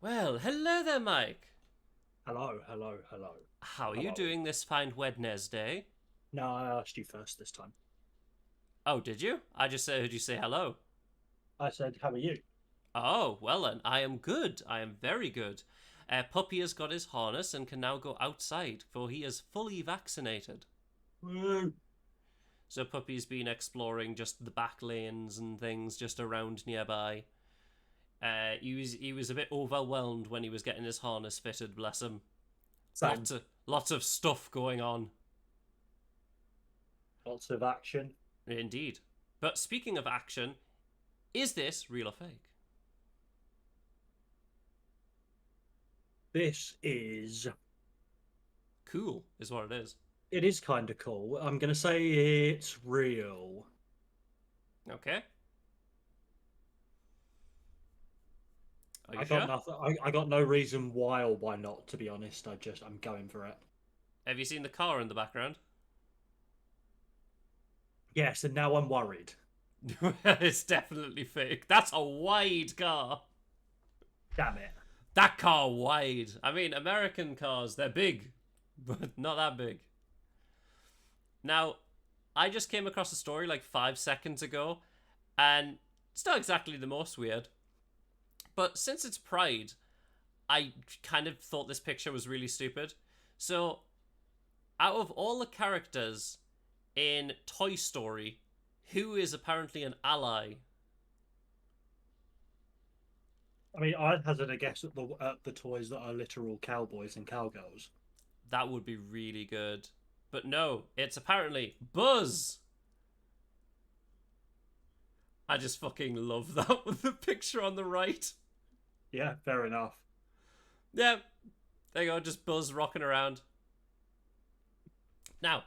Well, hello there, Mike. Hello, hello, hello, How are you hello. doing this fine Wednesday? No, I asked you first this time. Oh, did you? I just heard you say hello. I said, how are you? Oh, well then, I am good. I am very good. Puppy has got his harness and can now go outside, for he is fully vaccinated. Woo. So Puppy's been exploring just the back lanes and things just around nearby. He was a bit overwhelmed when he was getting his harness fitted. Bless him. Same. Lots of stuff going on. Lots of action. Indeed. But speaking of action, is this real or fake? This is. Cool is what it is. It is kind of cool. I'm going to say it's real. Okay. Are you I got sure? nothing. I got no reason why or why not, to be honest. I'm going for it. Have you seen the car in the background? Yes, and now I'm worried. It's definitely fake. That's a wide car. Damn it. That car wide. I mean, American cars, they're big, but not that big. Now, I just came across a story like 5 seconds ago, and it's not exactly the most weird. But since it's Pride, I kind of thought this picture was really stupid. So, out of all the characters in Toy Story, who is apparently an ally? I mean, I hazard a guess at the toys that are literal cowboys and cowgirls. That would be really good. But no, it's apparently Buzz. I just fucking love that with the picture on the right. Yeah, fair enough. Yeah, there you go, just Buzz rocking around. Now,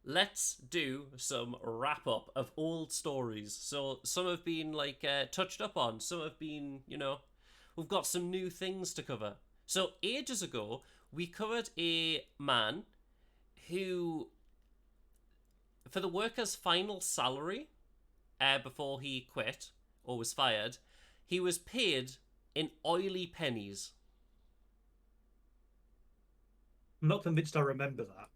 let's do some wrap up of old stories. So some have been like touched up on, some have been, we've got some new things to cover. So ages ago, we covered a man who, for the worker's final salary, before he quit or was fired, he was paid in oily pennies. I'm not convinced I remember that.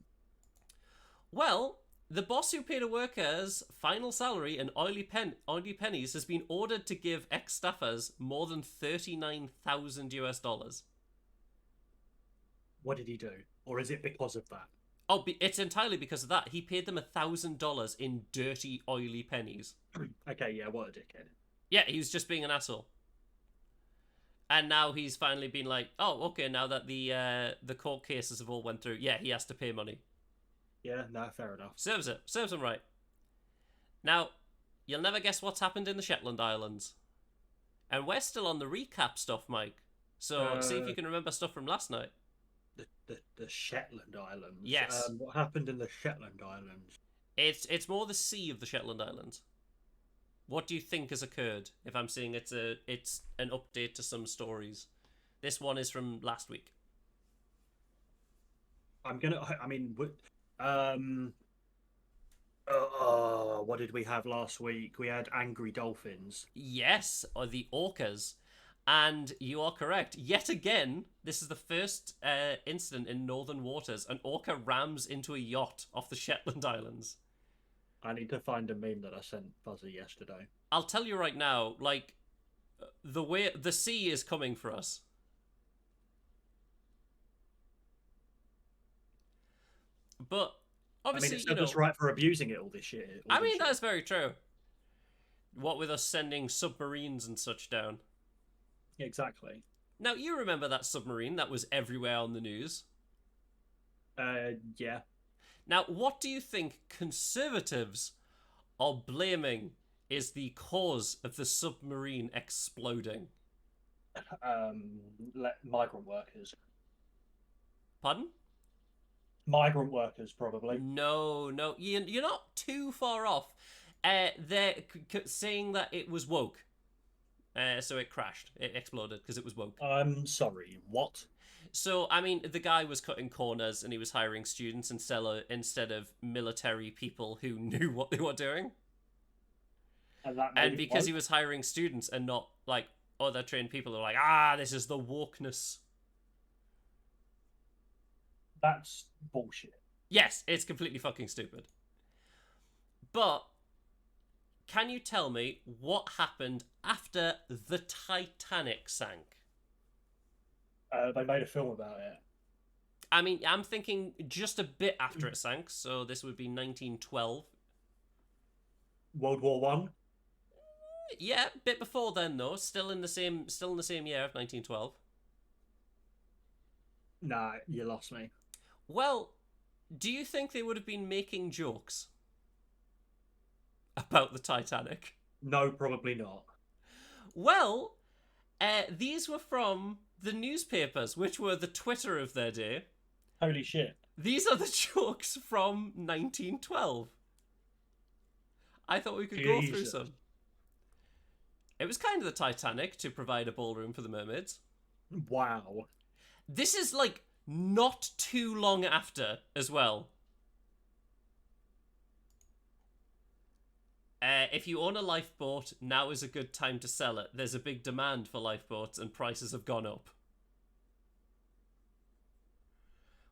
Well, the boss who paid a worker's final salary in oily pennies has been ordered to give ex-staffers more than 39,000 US dollars. What did he do? Or is it because of that? Oh, it's entirely because of that. He paid them $1,000 in dirty, oily pennies. Okay, yeah, what a dickhead. Yeah, he was just being an asshole. And now he's finally been like, oh, okay, now that the court cases have all went through, yeah, he has to pay money. Yeah, no, fair enough. Serves him right. Now, you'll never guess what's happened in the Shetland Islands. And we're still on the recap stuff, Mike. So see if Uh, you can remember stuff from last night. the Shetland Islands. Yes. What happened in the Shetland Islands? It's more the sea of the Shetland Islands. What do you think has occurred? If I'm saying it's an update to some stories. This one is from last week. I'm gonna. I mean, um, what did we have last week? We had angry dolphins. Yes, or the orcas. And you are correct. Yet again, this is the first incident in northern waters. An orca rams into a yacht off the Shetland Islands. I need to find a meme that I sent Fuzzy yesterday. I'll tell you right now, like, the sea is coming for us. But I mean, obviously, it served us right for abusing it all this year. All I these mean, years. that's very true. What with us sending submarines and such down. Exactly. Now, you remember that submarine that was everywhere on the news. Yeah. Now, what do you think conservatives are blaming is the cause of the submarine exploding? Migrant workers. Pardon? Migrant workers, probably. No, no, you're not too far off. They're saying that it was woke. So it crashed. It exploded because it was woke. I'm sorry, what? So, I mean, the guy was cutting corners and he was hiring students instead of military people who knew what they were doing. And that made And it because woke? he was hiring students and not, like, other trained people who are like, this is the wokeness. That's bullshit. Yes, it's completely fucking stupid. But can you tell me what happened after the Titanic sank? They made a film about it. I mean, I'm thinking just a bit after it sank, so this would be 1912. World War One? Yeah, bit before then though, still in the same year of 1912. Nah, you lost me. Well, do you think they would have been making jokes about the Titanic? No, probably not. Well, these were from the newspapers, which were the Twitter of their day. Holy shit. These are the jokes from 1912. I thought we could go through Jesus. some. It was kind of the Titanic to provide a ballroom for the mermaids. Wow. This is like not too long after as well. If you own a lifeboat, now is a good time to sell it. There's a big demand for lifeboats and prices have gone up.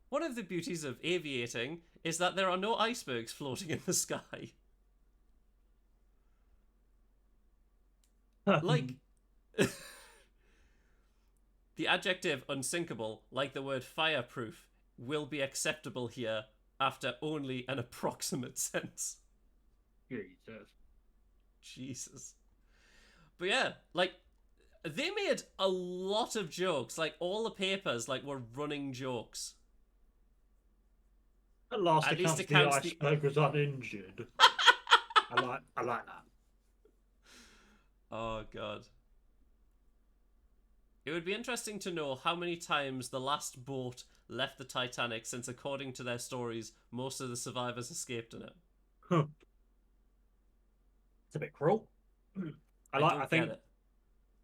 One of the beauties of aviating is that there are no icebergs floating in the sky. Like, the adjective unsinkable, like the word fireproof, will be acceptable here after only an approximate sense. Jesus. Jesus. But yeah, like, they made a lot of jokes. Like, all the papers, like, were running jokes. At last, At it least counts it the counts the... iceberg was uninjured. I like that. Oh, God. It would be interesting to know how many times the last boat left the Titanic, since according to their stories, most of the survivors escaped in it. Huh. It's a bit cruel. I think Get it.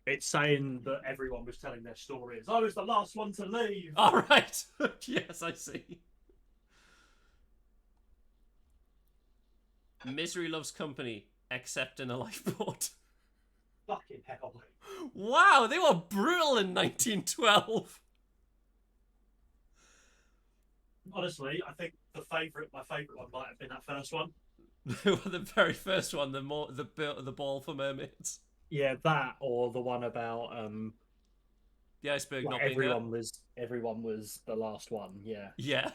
it's saying that everyone was telling their stories. I was the last one to leave. All right. Yes, I see. Misery loves company, except in a lifeboat. Fucking hell. Wow, they were brutal in 1912. Honestly, I think my favourite one might have been that first one. The very first one, the ball for mermaids. Yeah, that or the one about The iceberg like not being there. everyone was the last one. Yeah. Yeah.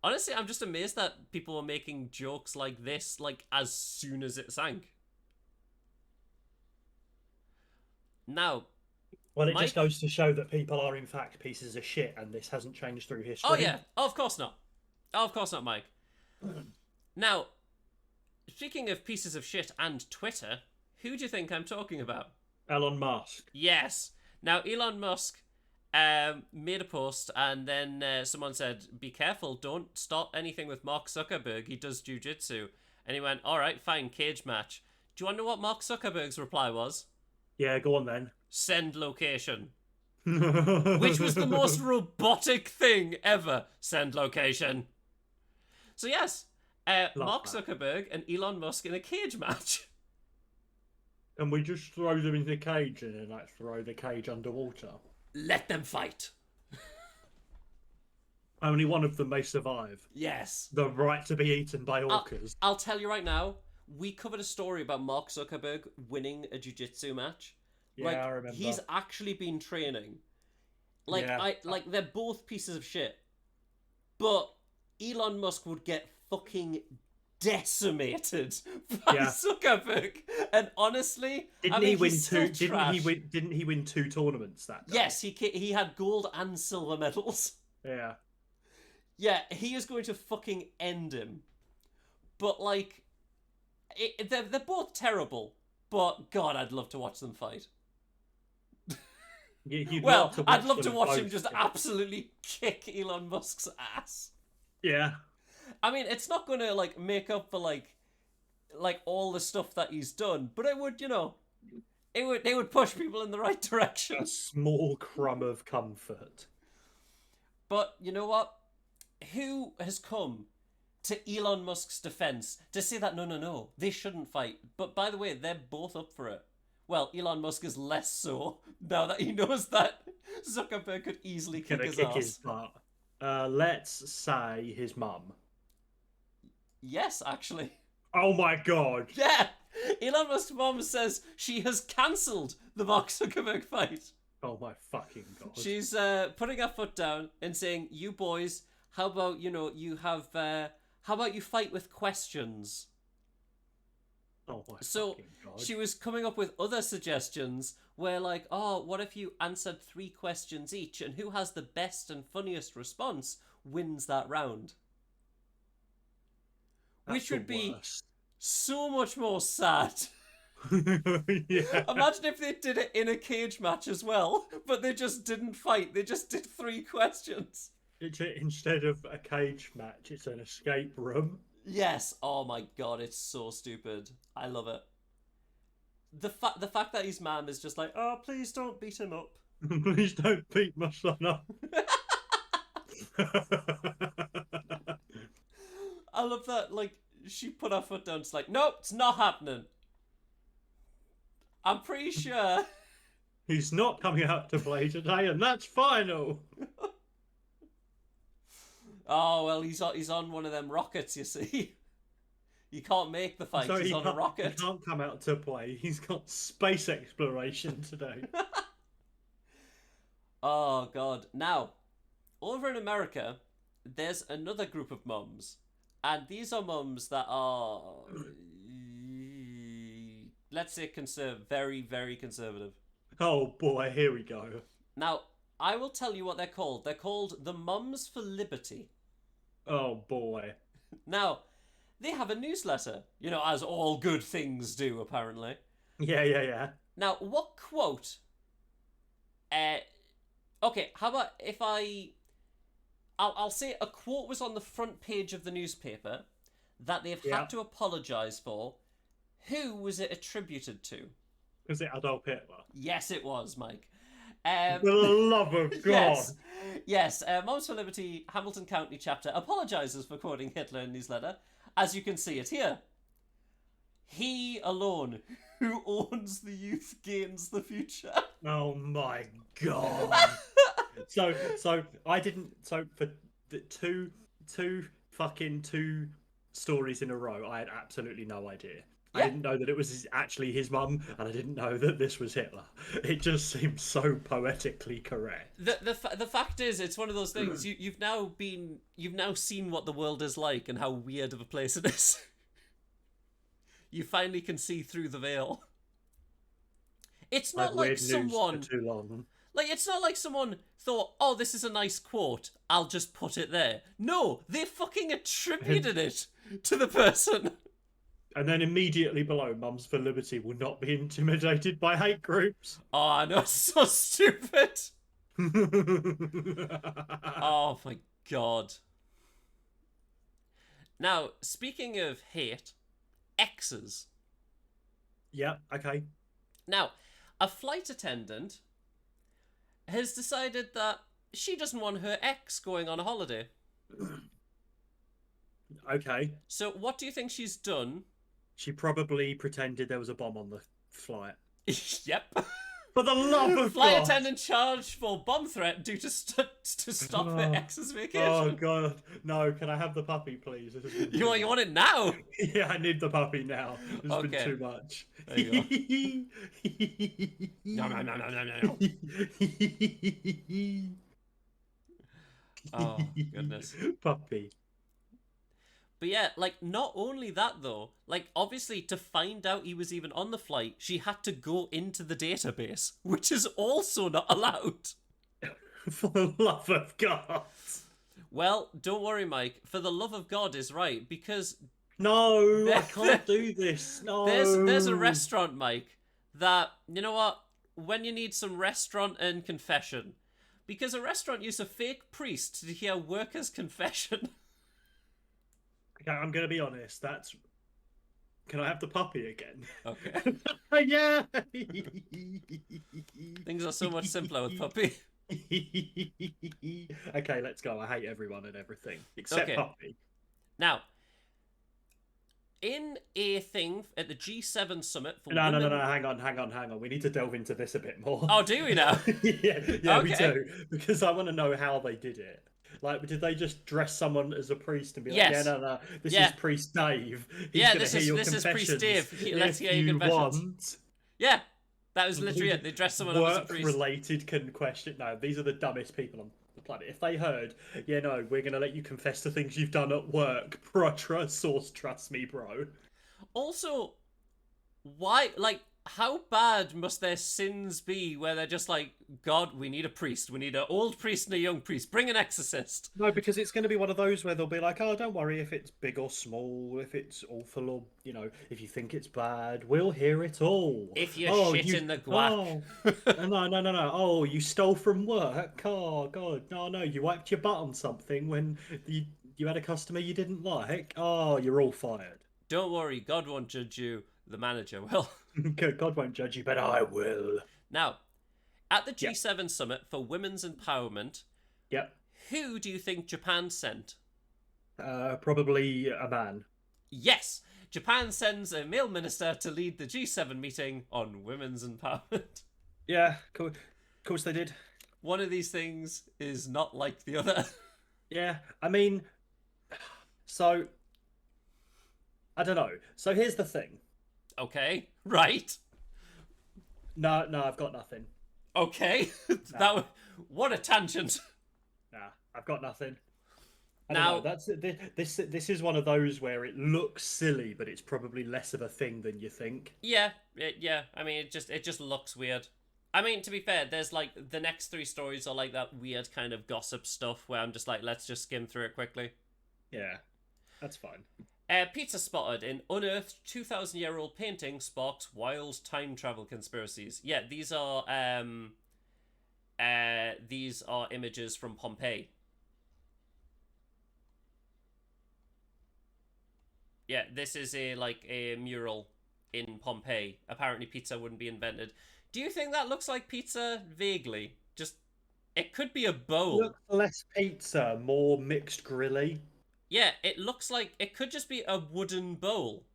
Honestly, I'm just amazed that people were making jokes like this, like, as soon as it sank. Now, Well, it Mike? just goes to show that people are in fact pieces of shit, and this hasn't changed through history. Oh yeah, of course not. Of course not, Mike. Now, speaking of pieces of shit and Twitter, who do you think I'm talking about? Elon Musk. Yes. Now, Elon Musk made a post, and then someone said, "Be careful, don't start anything with Mark Zuckerberg. He does jujitsu." And he went, "All right, fine, cage match." Do you want to know what Mark Zuckerberg's reply was? Yeah, go on then. Send location. Which was the most robotic thing ever. Send location. So yes, Mark that. Zuckerberg and Elon Musk in a cage match. And we just throw them in the cage and then like throw the cage underwater. Let them fight. Only one of them may survive. Yes. The right to be eaten by orcas. I'll tell you right now, we covered a story about Mark Zuckerberg winning a jiu-jitsu match. Yeah, Like, I remember. he's actually been training. Like, Yeah. like they're both pieces of shit. But Elon Musk would get fucking decimated by Yeah. Zuckerberg. And honestly, I Didn't mean, he win he's two? still Didn't he trash. win? Didn't he win 2 tournaments that day? Yes, he had gold and silver medals. Yeah. Yeah, he is going to fucking end him. But like, they're both terrible. But God, I'd love to watch them fight. You'd Well, love to I'd love to them watch both, him just yeah. absolutely kick Elon Musk's ass. Yeah. I mean, it's not going to like make up for like all the stuff that he's done, but it would, it would push people in the right direction. A small crumb of comfort. But you know what? Who has come to Elon Musk's defense to say that no, they shouldn't fight? But by the way, they're both up for it. Well, Elon Musk is less so now that he knows that Zuckerberg could easily kick Gonna his kick ass. his butt. Let's say his mum. Yes, actually. Oh my god. Yeah! Elon Musk's mom says she has cancelled the Mark Zuckerberg fight. Oh my fucking god. She's putting her foot down and saying, "You boys, how about how about you fight with questions?" Oh my So fucking god. she was coming up with other suggestions where, like, oh, what if you answered 3 questions each, and who has the best and funniest response wins that round? That's Which would the be worst. so much more sad. Yeah. Imagine if they did it in a cage match as well, but they just didn't fight. They just did 3 questions. Instead of a cage match, it's an escape room. Yes. Oh my god, it's so stupid. I love it. The fact that his mum is just like, oh, please don't beat him up. Please don't beat my son up. I love that. Like, she put her foot down. It's like, nope, it's not happening. I'm pretty sure. He's not coming out to play today, and that's final. Oh well, he's on one of them rockets. You see, you can't make the fight. So He's he on a can't, rocket. he can't come out to play. He's got space exploration today. Oh god. Now, over in America, there's another group of mums, and these are mums that are, let's say, very, very conservative. Oh boy, here we go. Now, I will tell you what they're called. They're called the Mums for Liberty. Oh boy. Now, they have a newsletter, as all good things do, apparently. Yeah. Now, what quote? Okay, how about if I'll say a quote was on the front page of the newspaper that they've Yeah. had to apologise for. Who was it attributed to? Was it Adolf Hitler? Yes, it was, Mike. For the love of God. Yes. Moms for Liberty Hamilton County chapter apologises for quoting Hitler in his letter, as you can see it here. He alone who owns the youth gains the future. Oh my God. So I didn't. So for the two stories in a row, I had absolutely no idea. I Yeah. didn't know that it was actually his mum, and I didn't know that this was Hitler. It just seems so poetically correct. The fact is, it's one of those things. You've now seen what the world is like and how weird of a place it is. You finally can see through the veil. It's not I've like weird news someone for too long. like it's not like someone thought, "Oh, this is a nice quote. I'll just put it there." No, they fucking attributed it to the person. And then immediately below, Mums for Liberty will not be intimidated by hate groups. Oh, I know, it's so stupid. Oh my god. Now, speaking of hate, exes. Yeah, okay. Now, a flight attendant has decided that she doesn't want her ex going on a holiday. Okay. So, what do you think she's done? She probably pretended there was a bomb on the flight. Yep. For the love of Flight God! attendant charged for bomb threat due to stop her Oh. ex's vacation. Oh God! No, can I have the puppy, please? This has been You too want much. it now? Yeah, I need the puppy now. It's Okay. been too much. There you No, no, no, no, no, no. Oh, goodness. Puppy. But yeah, like, not only that though, like, obviously to find out he was even on the flight, she had to go into the database, which is also not allowed. For the love of God. Well, don't worry, Mike. For the love of God is right, because No, I there, can't do this. No. there's a restaurant, Mike, that, you know what, when you need some restaurant and confession, because a restaurant used a fake priest to hear workers' confession. Okay, I'm going to be honest. That's. Can I have the puppy again? Okay. Yeah. Things are so much simpler with Puppy. Okay, let's go. I hate everyone and everything except Okay. puppy. Now, in a thing at the G7 summit for No, no, no, women. no. Hang on. We need to delve into this a bit more. Oh, do we now? Yeah, we Okay. do because I want to know how they did it. Like, did they just dress someone as a priest and be like, Yes. "Yeah, no, this Yeah. is Priest Dave. He's Yeah, gonna this hear is- your this is Priest confessions Dave. Let's if hear your you confessions." want." Yeah, that was literally it. They dressed someone up as a priest. Work-related question. No, these are the dumbest people on the planet. If they heard, yeah, no, we're gonna let you confess to things you've done at work. Trust me, bro. Also, why? Like, how bad must their sins be where they're just like, God, we need a priest. We need an old priest and a young priest. Bring an exorcist. No, because it's going to be one of those where they'll be like, "Oh, don't worry if it's big or small, if it's awful or if you think it's bad, we'll hear it all." If you Oh, shit in the guac. Oh, no. Oh, you stole from work. Oh God, no. You wiped your butt on something when you had a customer you didn't like. Oh, you're all fired. Don't worry, God won't judge you. The manager will. God won't judge you, but I will. Now, at the G7 summit for women's empowerment, Yep. who do you think Japan sent? Probably a man. Yes, Japan sends a male minister to lead the G7 meeting on women's empowerment. Yeah, cool. Of course they did. One of these things is not like the other. Yeah, I mean, so I don't know. So here's the thing. Okay, right. No, I've got nothing. Okay, what a tangent. Nah, I've got nothing. Now, that's this is one of those where it looks silly, but it's probably less of a thing than you think. yeah. I mean, it just looks weird. I mean, to be fair, there's like the next three stories are like that weird kind of gossip stuff where I'm just like, let's just skim through it quickly. Yeah, that's fine. Pizza spotted in unearthed 2,000-year-old painting sparks wild time travel conspiracies. Yeah, these are images from Pompeii. Yeah, this is a mural in Pompeii. Apparently, pizza wouldn't be invented. Do you think that looks like pizza? Vaguely, just it could be a bowl. Look, less pizza, more mixed grilly. Yeah, it looks like it could just be a wooden bowl.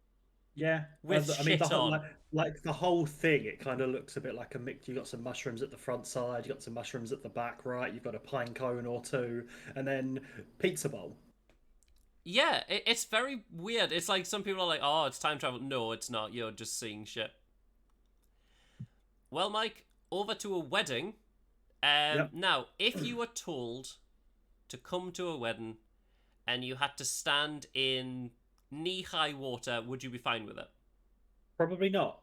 Yeah, With shit the whole, on. like the whole thing, it kind of looks a bit like a mix. You got some mushrooms at the front side, you got some mushrooms at the back, right? You've got a pine cone or two, and then pizza bowl. Yeah, it's very weird. It's like some people are like, oh, it's time travel. No, it's not. You're just seeing shit. Well, Mike, over to a wedding. Yep. Now, if you were told to come to a wedding and you had to stand in knee-high water, would you be fine with it? Probably not.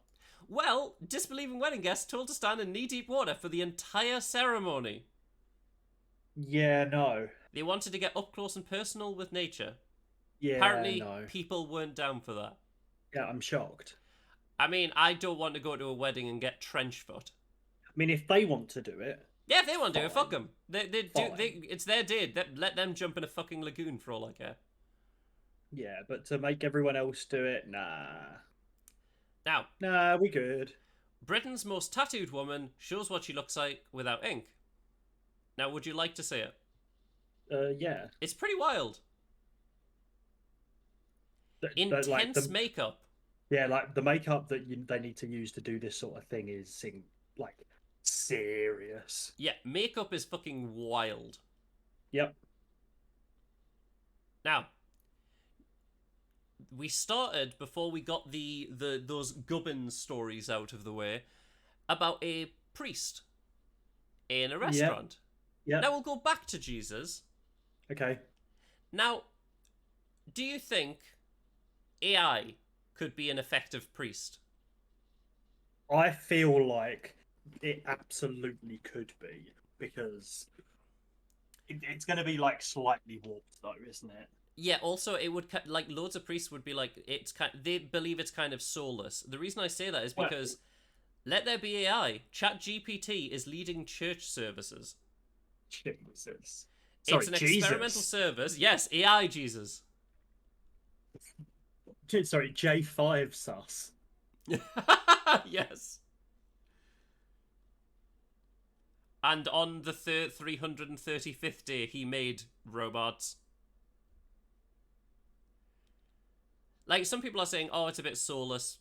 Well, disbelieving wedding guests told to stand in knee-deep water for the entire ceremony. Yeah, no. They wanted to get up close and personal with nature. Yeah, Apparently, no. people weren't down for that. Yeah, I'm shocked. I mean, I don't want to go to a wedding and get trench foot. I mean, if they want to do it, Yeah, if they want to do it, Fine. fuck them. It's their day. Let them jump in a fucking lagoon for all I care. yeah, but to make everyone else do it, nah. Now, Nah, we good. Britain's most tattooed woman shows what she looks like without ink. Now, would you like to see it? Yeah. It's pretty wild. Like Intense makeup. yeah, like the makeup that they need to use to do this sort of thing is like serious. Yeah, makeup is fucking wild. Yep. Now, we started before we got those Gubbins stories out of the way about a priest in a restaurant. Yep. Now we'll go back to Jesus. Okay. Now, Do you think AI could be an effective priest? I feel like it absolutely could be because it's going to be like slightly warped, though, isn't it? Yeah, also it would like loads of priests would be like it's kind they believe it's kind of soulless. The reason I say that is Well, because let there be AI. ChatGPT is leading church services. Jesus. It's Sorry, an experimental Jesus. service. Yes, AI Jesus. Sorry, J5 sus. Yes. And on the 335th day, he made robots. Like, some people are saying, oh, it's a bit soulless.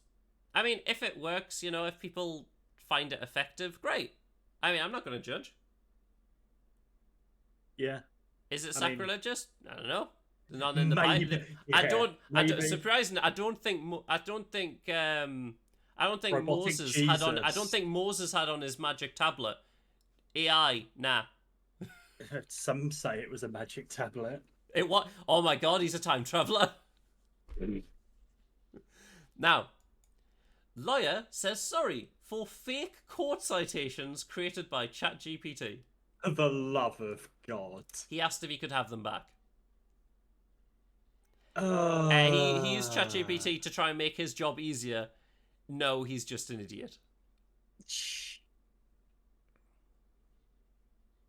I mean, if it works, if people find it effective, great. I mean, I'm not going to judge. Yeah. Is it I mean, sacrilegious? I don't know. Not in the Bible. maybe. Yeah, I don't. maybe. Surprisingly, I don't think. I don't think Robotic Moses had on. I don't Jesus. think Moses had on his magic tablet. AI, nah. Some say it was a magic tablet. It what? Oh my God, he's a time traveler. Now, lawyer says sorry for fake court citations created by ChatGPT. For the love of God. He asked if he could have them back. He used Uh, ChatGPT to try and make his job easier. No, he's just an idiot.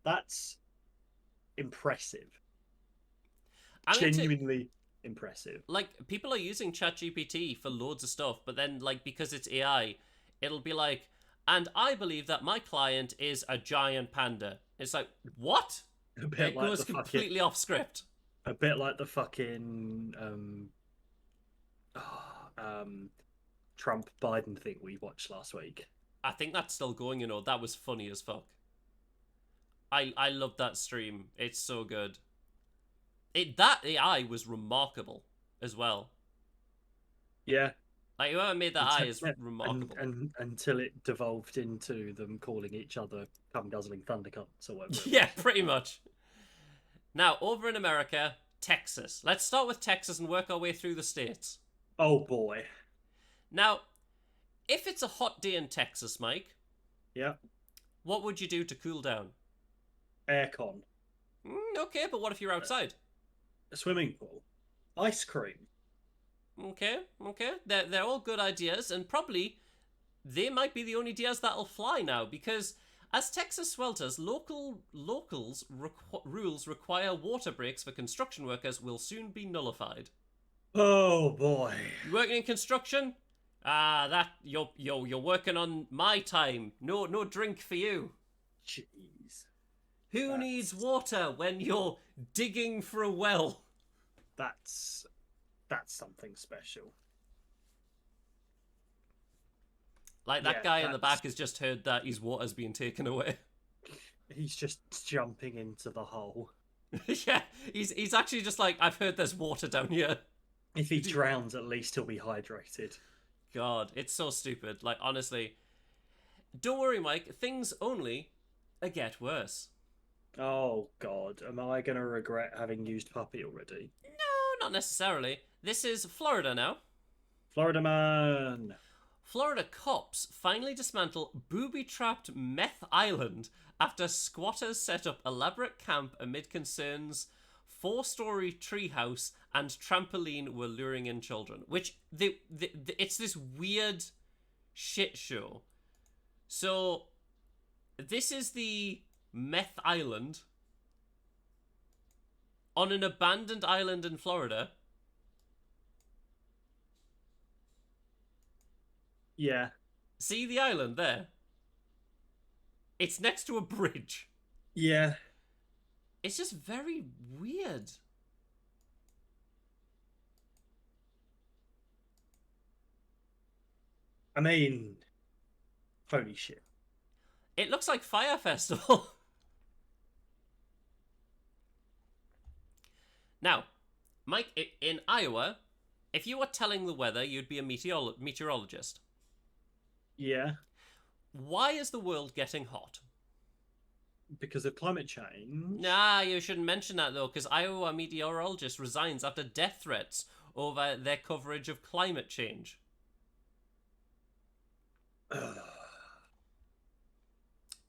that's impressive. I mean, Genuinely impressive. like, people are using ChatGPT for loads of stuff, but then, like, because it's AI, it'll be like, and I believe that my client is a giant panda. It's like, what? A bit It like goes the fucking, completely off script. a bit like the fucking Trump Biden thing we watched last week. I think that's still going, That was funny as fuck. I loved that stream. It's so good. That AI was remarkable as well. Yeah. Like, whoever made that eye is Yeah, remarkable. and until it devolved into them calling each other cum guzzling thundercocks or whatever. Yeah, pretty much. Now, over in America, Texas. Let's start with Texas and work our way through the states. Oh boy. Now, if it's a hot day in Texas, Mike, Yeah. what would you do to cool down? Aircon. Okay, but what if you're outside? A swimming pool. Ice cream. Okay. They're all good ideas, and probably they might be the only ideas that'll fly now, because as Texas swelters, locals rules require water breaks for construction workers will soon be nullified. Oh boy. You working in construction? That you're working on my time. No drink for you. Jeez. Who needs water when you're digging for a well? That's something special. Like, that Yeah, guy in the back has just heard that his water's being taken away. he's just jumping into the hole. Yeah, he's actually just like, I've heard there's water down here. If he drowns, at least he'll be hydrated. God, it's so stupid. Like, honestly. Don't worry, Mike. Things only get worse. Oh god, am I gonna regret having used puppy already? No, not necessarily. This is Florida now. Florida man. Florida cops finally dismantle booby-trapped meth island after squatters set up elaborate camp amid concerns 4-story treehouse and trampoline were luring in children. Which, it's this weird shit show. So, this is the meth island on an abandoned island in Florida. Yeah. See the island there? It's next to a bridge. Yeah. It's just very weird. I mean, holy shit. It looks like Fire Festival. Now, Mike, in Iowa, if you were telling the weather, you'd be a meteorologist. Yeah. Why is the world getting hot? because of climate change. Nah, you shouldn't mention that though, because Iowa meteorologist resigns after death threats over their coverage of climate change.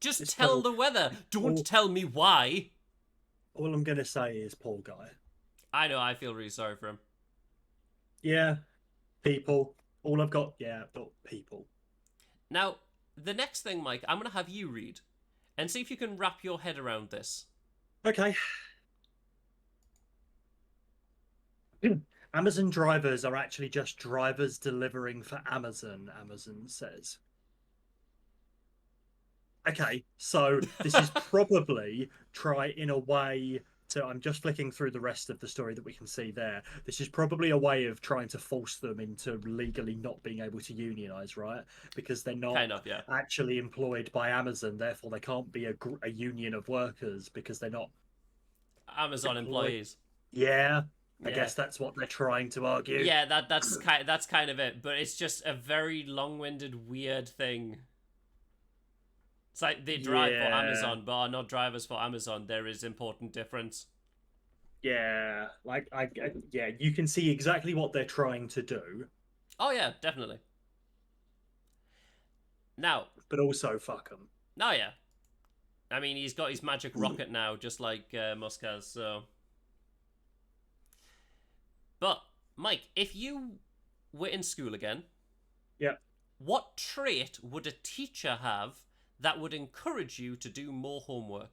Just This tell Paul, the weather. Don't all, tell me why. all I'm gonna say is poor guy. I know, I feel really sorry for him. Yeah, people. All I've got, yeah, but people. Now, the next thing, Mike, I'm going to have you read and see if you can wrap your head around this. Okay. Amazon drivers are actually just drivers delivering for Amazon, Amazon says. Okay, so this is probably try in a way to. I'm just flicking through the rest of the story that we can see there. This is probably a way of trying to force them into legally not being able to unionize, right? Because they're not Kind of, yeah. actually employed by Amazon, therefore they can't be a union of workers because they're not Amazon employed. employees. Yeah, I Yeah. guess that's what they're trying to argue. Yeah, that's kind of it, but it's just a very long-winded weird thing. It's like they drive for Yeah, Amazon, but are not drivers for Amazon. There is important difference. yeah, like yeah, you can see exactly what they're trying to do, Oh yeah, definitely. Now, but also fuck them. oh yeah. I mean, he's got his magic rocket now, just like Musk has. So, but Mike, if you were in school again, Yeah, what trait would a teacher have that would encourage you to do more homework?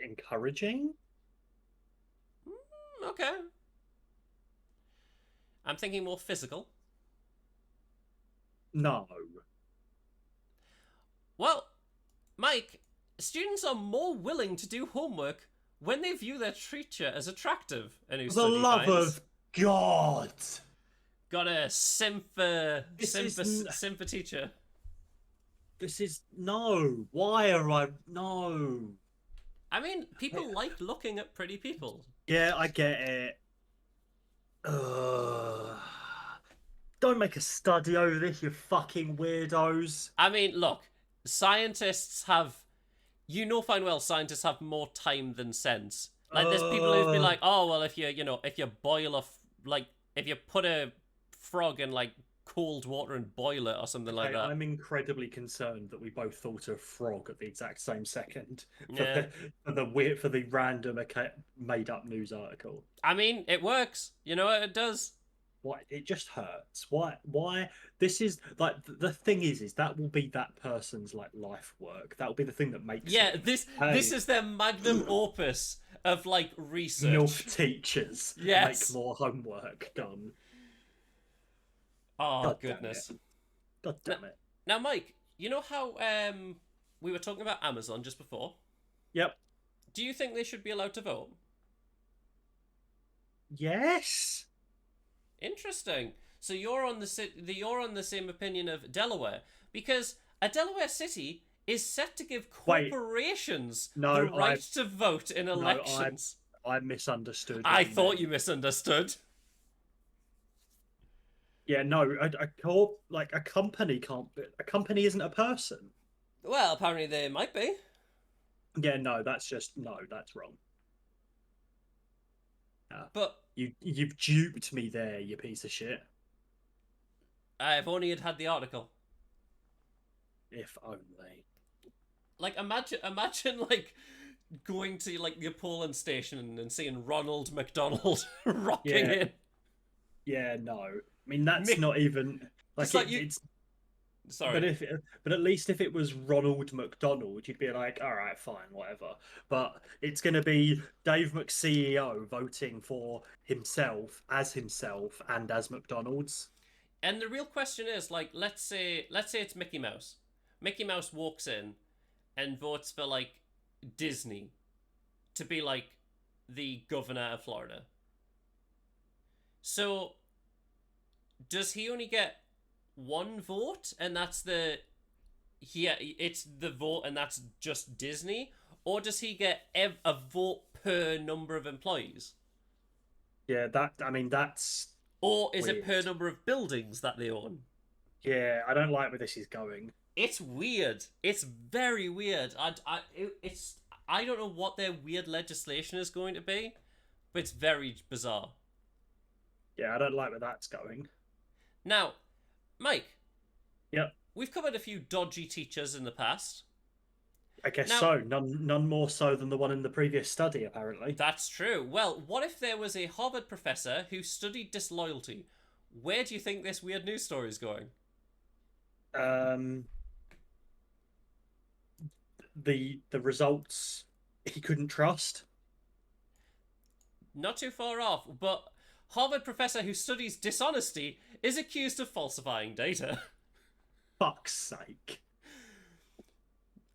encouraging. Okay. I'm thinking more physical. No. Well, Mike, students are more willing to do homework when they view their teacher as attractive, a new For the study love finds. of God. Got a This is simper teacher. this is no. Why are I no? I mean, people like looking at pretty people. Yeah, I get it. Ugh. Don't make a study over this, you fucking weirdos. I mean, look, scientists have, you know fine well, scientists have more time than sense. Like, there's people who've been like, oh, well, if if you boil like, if you put a frog in, like, cold water and boil it or something like Okay, that. I'm incredibly concerned that we both thought of frog at the exact same second Yeah. for the random made up news article. I mean, it works. You know what it does? Why it just hurts. Why this is like the thing is that will be that person's like life work. That will be the thing that makes Yeah, it. this Hey, is their magnum opus of, like, research. MILF teachers Yes. make more homework done. Oh, God goodness. damn it. God damn it. Now, Mike, you know how we were talking about Amazon just before? Yep. Do you think they should be allowed to vote? Yes. Interesting. So you're on the same opinion of Delaware, because a Delaware city is set to give Wait. corporations No, the right to vote in elections. I misunderstood. I what you thought meant. you misunderstood. Yeah, no, like a company can't. A company isn't a person. Well, apparently they might be. Yeah, no, that's just no, that's wrong. But You've duped me there, you piece of shit. I've only had the article. If only. Like, imagine like going to, like, your Poland station and seeing Ronald McDonald rocking Yeah. in. Yeah, no. I mean, that's Mick- not even like, Just like you- it's. Sorry. But at least if it was Ronald McDonald, you'd be like, all right, fine, whatever. But it's going to be Dave McCEO voting for himself and as McDonald's. And the real question is, like, let's say it's Mickey Mouse. Mickey Mouse walks in and votes for, like, Disney to be, like, the governor of Florida. So does he only get one vote, and that's it's the vote, and that's just Disney, or does he get a vote per number of employees, Yeah, I mean, that's or is it per weird. number of buildings that they own? Yeah, I don't like where this is going. It's weird. It's very weird. I don't know what their weird legislation is going to be, but it's very bizarre. Yeah, I don't like where that's going. Now, Mike, Yep, we've covered a few dodgy teachers in the past. I guess Now, so. None more so than the one in the previous study, apparently. that's true. Well, what if there was a Harvard professor who studied disloyalty? Where do you think this weird news story is going? Um, the results he couldn't trust. Not too far off, but Harvard professor who studies dishonesty is accused of falsifying data. Fuck's sake.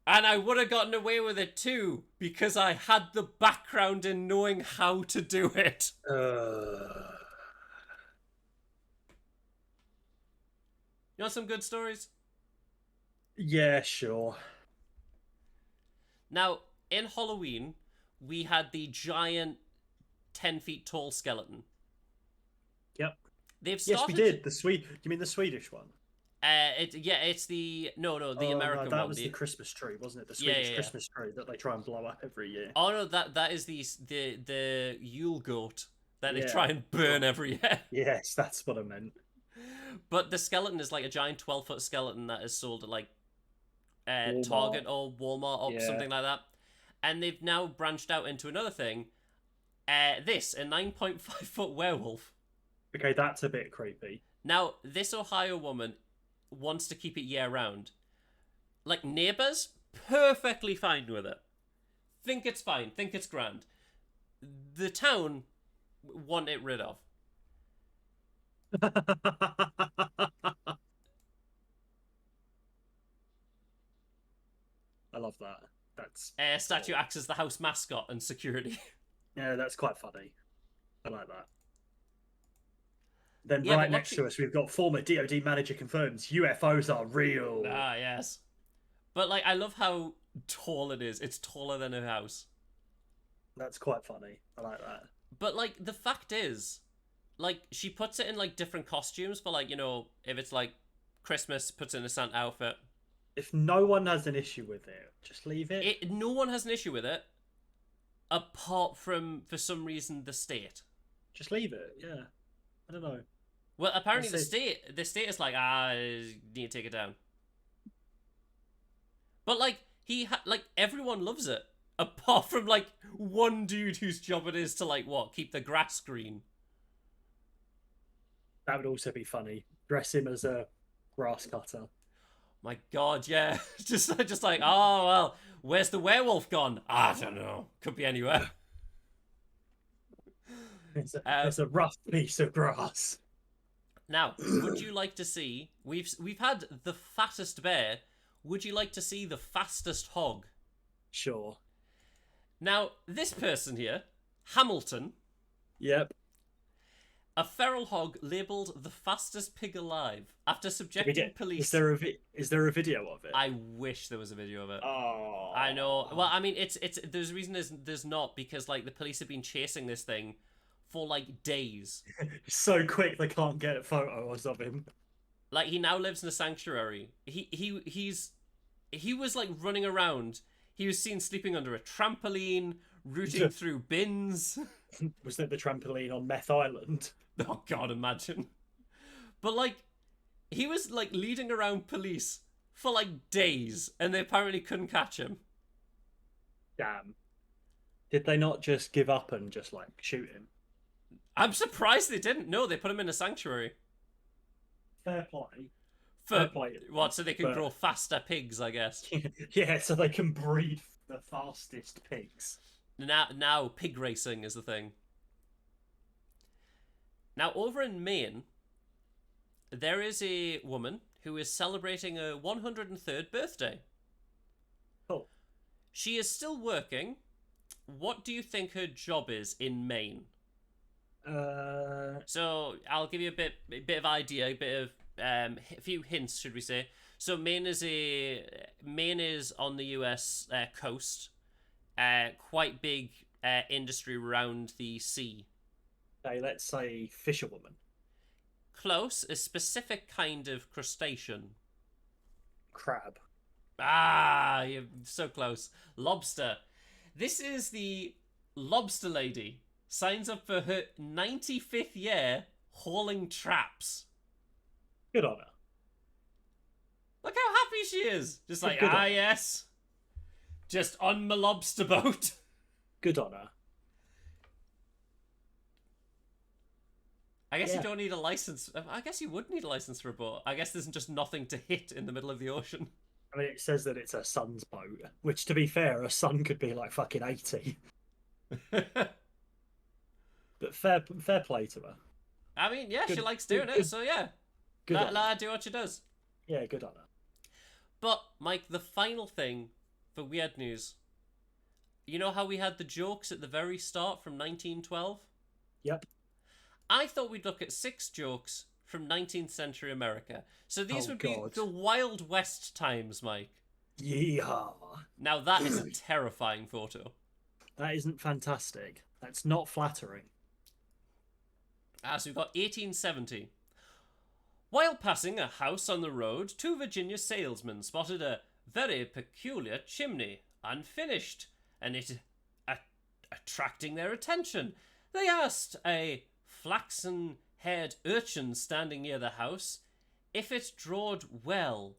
And I would have gotten away with it too, because I had the background in knowing how to do it. You want some good stories? Yeah, sure. Now, in Halloween, we had the giant 10 feet tall skeleton. Yep. They've Yes, started. we did. You mean the Swedish one? It's the the Oh, American no, that one. was the Christmas tree, wasn't it? The Yeah, Swedish yeah. Christmas tree that they try and blow up every year. Oh no, that is the Yule goat that they Yeah. try and burn every year. Yes, that's what I meant. But the skeleton is like a giant 12-foot skeleton that is sold at like Walmart. Target or Walmart or Yeah. something like that. And they've now branched out into another thing. A 9.5-foot werewolf. Okay, that's a bit creepy. Now, this Ohio woman wants to keep it year round. Like, neighbours, perfectly fine with it. Think it's fine, think it's grand. The town want it rid of. I love that. That's Statue acts as the house mascot and security. yeah, that's quite funny. I like that. Then Yeah, right but next to us, we've got former DoD manager confirms UFOs are real. Ah, yes. But, like, I love how tall it is. It's taller than her house. That's quite funny. I like that. But, like, the fact is, like, she puts it in, like, different costumes for, like, if it's, like, Christmas, puts it in a Santa outfit. If no one has an issue with it, just leave it. No one has an issue with it, apart from, for some reason, the state. Just leave it. Yeah. I don't know. Well, apparently That's the state is like, you need to take it down. But, like, everyone loves it. Apart from, like, one dude whose job it is to, like, keep the grass green. That would also be funny. Dress him as a grass cutter. My God, yeah. just like, oh, well, where's the werewolf gone? I don't know. Could be anywhere. It's a rough piece of grass. Now, would you like to see... We've had the fattest bear. Would you like to see the fastest hog? Sure. Now, this person here, Hamilton, Yep. a feral hog labelled the fastest pig alive after subjecting police... Is there a video of it? I wish there was a video of it. Oh. I know. Well, I mean, it's there's a reason there's not, because, like, the police have been chasing this thing for, like, days. So quick they can't get photos of him. Like, he now lives in a sanctuary. He was, like, running around. He was seen sleeping under a trampoline, rooting through bins. Was that the trampoline on Meth Island? Oh, God, imagine. But, like, he was, like, leading around police for, like, days, and they apparently couldn't catch him. Damn. Did they not just give up and just, like, shoot him? I'm surprised they didn't. No, they put him in a sanctuary. Fair play. For play. what? So they can grow faster pigs, I guess. Yeah, so they can breed the fastest pigs. Now pig racing is the thing. Now, over in Maine, there is a woman who is celebrating her 103rd birthday. Oh. She is still working. What do you think her job is in Maine? So I'll give you a bit of idea, a few hints, should we say? So Maine is on the U.S. Coast, quite big industry around the sea. Okay, let's say fisherwoman. Close, a specific kind of crustacean. Crab. Ah, you're so close. Lobster. This is the lobster lady. Signs up for her 95th year hauling traps. Good on her. Look how happy she is. Just like, Good on her. yes. Just on my lobster boat. Good on her. I guess Yeah. you don't need a license. I guess you would need a license for a boat. I guess there's just nothing to hit in the middle of the ocean. I mean, it says that it's her son's boat, which, to be fair, her son could be like fucking 80. But fair play to her. I mean, yeah, she Good- likes doing good- it, so yeah. Good Let on her. her do what she does. Yeah, good on her. But, Mike, the final thing for weird news. You know how we had the jokes at the very start from 1912? Yep. I thought we'd look at 6 jokes from 19th century America. So these Oh, would God. be the Wild West times, Mike. Yeehaw. Now that is a terrifying photo. That isn't fantastic. That's not flattering. So we've got 1870. While passing a house on the road, 2 Virginia salesmen spotted a very peculiar chimney, unfinished, and it attracting their attention. They asked a flaxen-haired urchin standing near the house if it drawed well,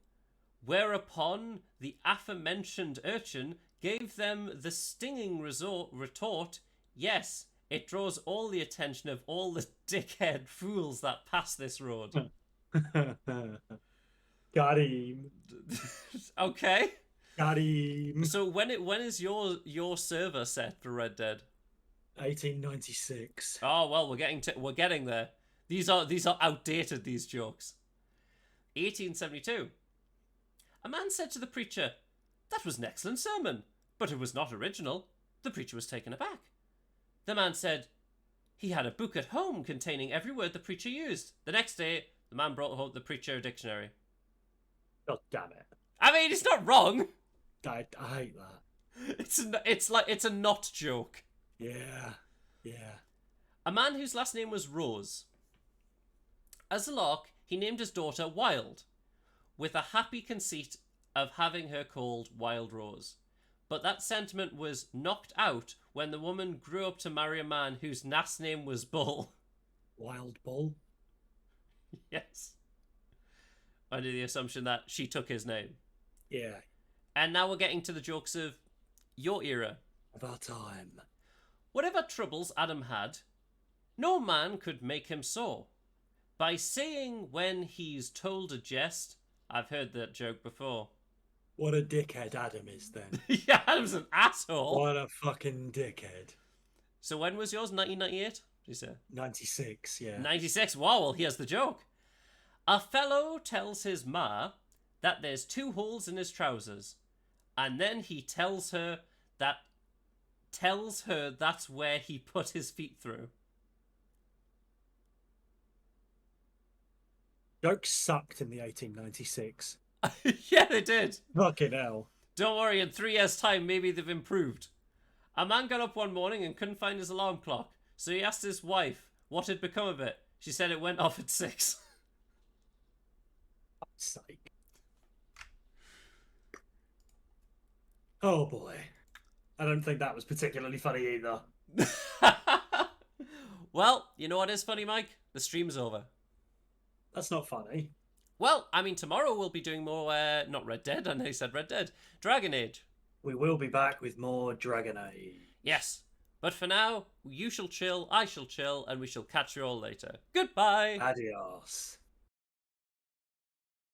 whereupon the aforementioned urchin gave them the stinging retort, yes, it draws all the attention of all the dickhead fools that pass this road. Got him. Okay. Got him. So when is your server set for Red Dead? 1896. Oh well, we're getting there. These are outdated, these jokes. 1872. A man said to the preacher, "That was an excellent sermon, but it was not original." The preacher was taken aback. The man said he had a book at home containing every word the preacher used. The next day, the man brought home the preacher a dictionary. God damn it. I mean, it's not wrong. I hate that. It's a not joke. Yeah. Yeah. A man whose last name was Rose. As a lark, he named his daughter Wild, with a happy conceit of having her called Wild Rose. But that sentiment was knocked out when the woman grew up to marry a man whose last name was Bull. Wild Bull. Yes. Under the assumption that she took his name. Yeah. And now we're getting to the jokes of your era. Of our time. Whatever troubles Adam had, no man could make him sore. By saying when he's told a jest, I've heard that joke before. What a dickhead Adam is then. Yeah, Adam's an asshole. What a fucking dickhead. So when was yours? 1998? Did you say? 96, yeah. 96. Wow, well, here's the joke. A fellow tells his ma that there's 2 holes in his trousers, and then he tells her that's where he put his feet through. Jokes sucked in the 1896. Yeah, they did. Fucking hell. Don't worry, in 3 years' time, maybe they've improved. A man got up one morning and couldn't find his alarm clock, so he asked his wife what had become of it. She said it went off at 6. Fuck's sake. Oh boy. I don't think that was particularly funny either. Well, you know what is funny, Mike? The stream's over. That's not funny. Well, I mean, tomorrow we'll be doing more, not Red Dead, I know you said Red Dead, Dragon Age. We will be back with more Dragon Age. Yes. But for now, you shall chill, I shall chill, and we shall catch you all later. Goodbye! Adios.